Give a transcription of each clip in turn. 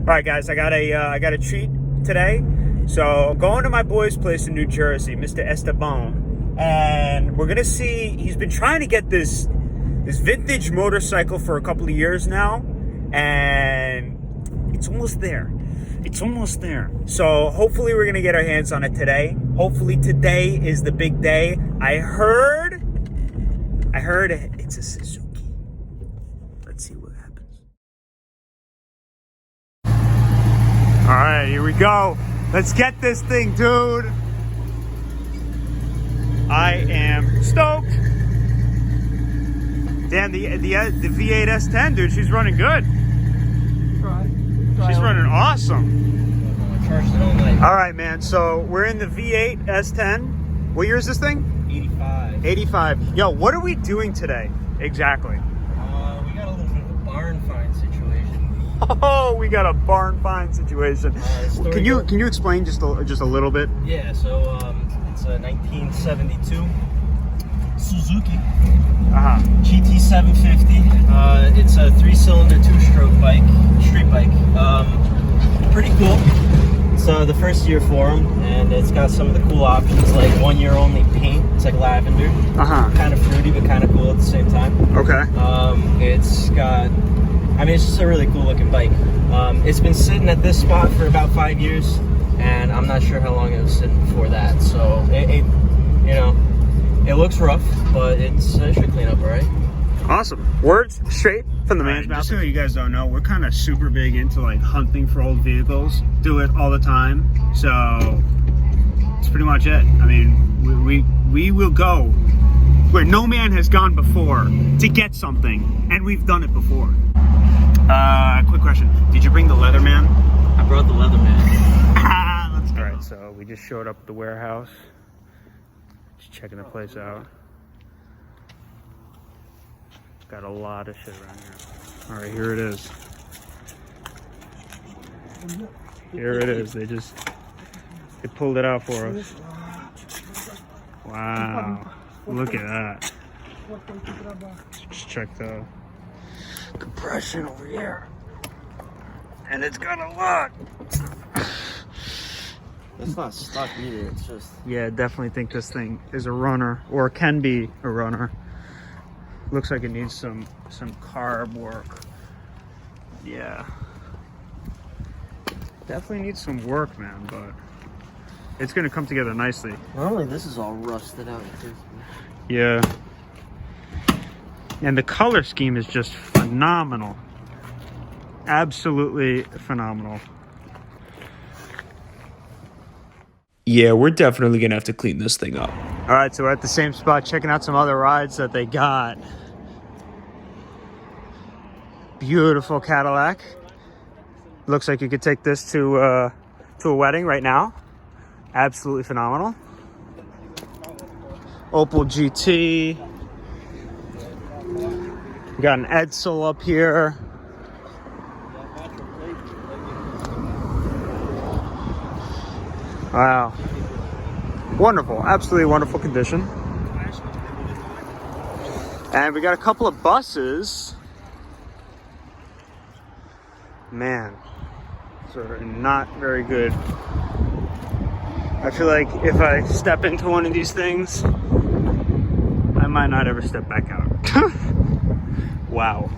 right, guys, I got a treat today. So I'm going to my boy's place in New Jersey, Mr. Esteban, and we're gonna see. He's been trying to get this vintage motorcycle for a couple of years now, and it's almost there. It's almost there. So hopefully we're gonna get our hands on it today. Hopefully today is the big day. I heard it's a Suzuki. Let's see what happens. All right, here we go. Let's get this thing, dude. I am stoked. Damn, the V8 S10, dude, she's running good. She's running awesome. Charged it all night. All right, man. So we're in the V8 S10. What year is this thing? 85. 85. Yo, what are we doing today? Exactly. We got a little bit of a barn find situation. Oh, we got a barn find situation. Can you explain just a little bit? Yeah. So it's a 1972 Suzuki GT 750. It's a 3-cylinder, 2-stroke bike, street bike. Pretty cool. It's the first year for them, and it's got some of the cool options like 1 year only paint. It's like lavender. Kind of fruity, but kind of cool at the same time. Okay. It's got. It's just a really cool looking bike. It's been sitting at this spot for about 5 years, and I'm not sure how long it was sitting before that. So it looks rough, but it should clean up all right. Awesome. Words straight from the man's mouth. Just so you guys don't know, we're kind of super big into like hunting for old vehicles. Do it all the time. So that's pretty much it. I mean, we will go where no man has gone before to get something, and we've done it before. Quick question. Did you bring the leather man? I brought the leather man. Let's go. All right, so we just showed up at the warehouse. Just checking the place out. Got a lot of shit around here. All right, here it is. Here it is. They pulled it out for us. Wow. Look at that. Just check the compression over here. And it's got a lot. It's not stuck either. It's just. Yeah, I definitely think this thing is a runner, or can be a runner. Looks like it needs some carb work. Yeah. Definitely needs some work, man, but it's gonna come together nicely. Normally this is all rusted out too. Yeah. And the color scheme is just phenomenal. Absolutely phenomenal. Yeah, we're definitely gonna have to clean this thing up. All right, so we're at the same spot checking out some other rides that they got. Beautiful Cadillac. Looks like you could take this to a wedding right now. Absolutely phenomenal. Opel GT. We got an Edsel up here. Wow. Wonderful, absolutely wonderful condition. And we got a couple of buses. Man, these are not very good. I feel like if I step into one of these things, I might not ever step back out. Wow.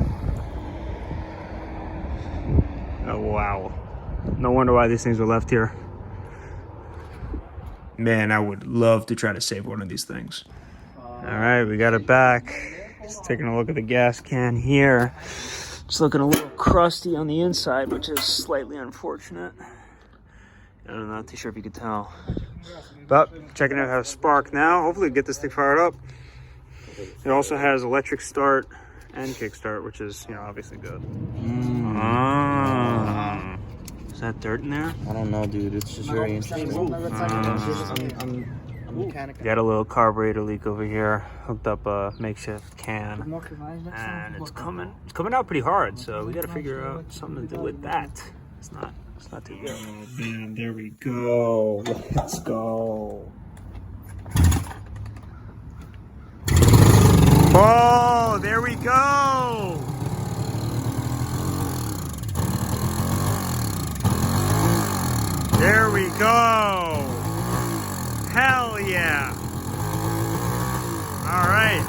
Oh, wow. No wonder why these things were left here. Man, I would love to try to save one of these things. All right, we got it back. Just taking a look at the gas can here. It's looking a little crusty on the inside, which is slightly unfortunate. I'm not too sure if you could tell. But checking out how to spark now. Hopefully get this thing fired up. It also has electric start and kickstart, which is, obviously good. Is that dirt in there? I don't know, dude. It's just very interesting. I'm mechanical. Got a little carburetor leak over here. Hooked up a makeshift can, and it's coming out pretty hard. So we got to figure out something to do with that. It's not too good. Oh man, there we go. Let's go. Oh, there we go. go. Hell yeah. All right.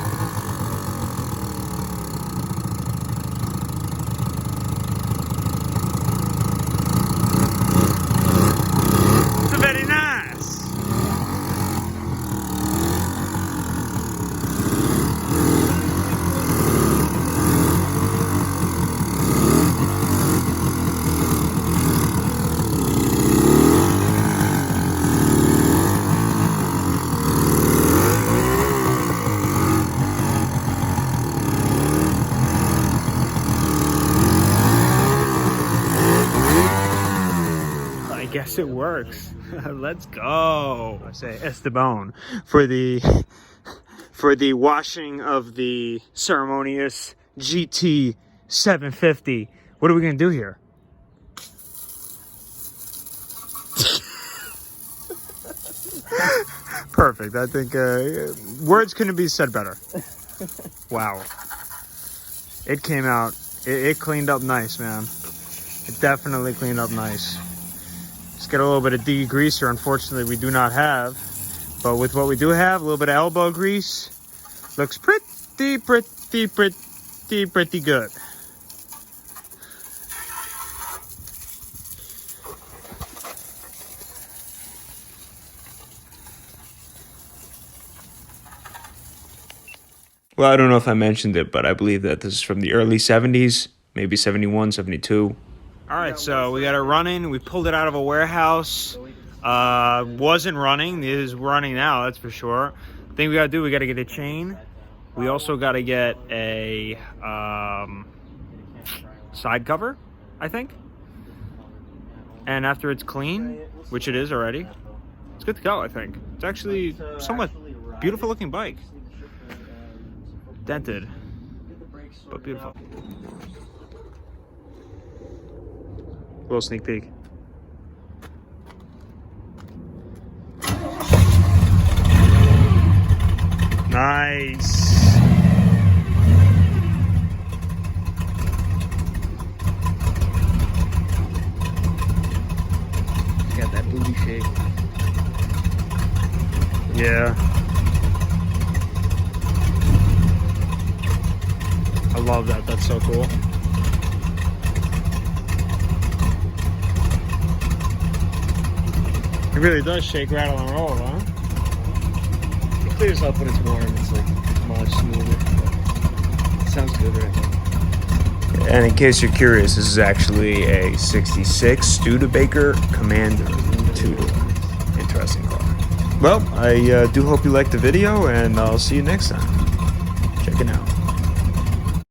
It's very nice. I guess it works. Let's go. I say Esteban for the washing of the ceremonious GT 750. What are we gonna do here? Perfect. I think words couldn't be said better. Wow. It came out. It cleaned up nice, man. It definitely cleaned up nice. Just get a little bit of degreaser. Unfortunately, we do not have. But with what we do have, a little bit of elbow grease. Looks pretty good. Well, I don't know if I mentioned it, but I believe that this is from the early 70s, maybe 71, 72. All right, so we got it running. We pulled it out of a warehouse. Wasn't running. It is running now, that's for sure. Thing we got to do, we got to get a chain. We also got to get a side cover, I think. And after it's clean, which it is already, it's good to go, I think. It's actually somewhat beautiful looking bike. Dented, but beautiful. Little sneak peek. Nice. Got that booty shape. Yeah. I love that. That's so cool. It really does shake, rattle, and roll, huh? It clears up when it's warm. It's like much smoother. It sounds good right now. And in case you're curious, this is actually a 66 Studebaker Commander 2-door. Interesting car. Well, I do hope you liked the video, and I'll see you next time. Check it out.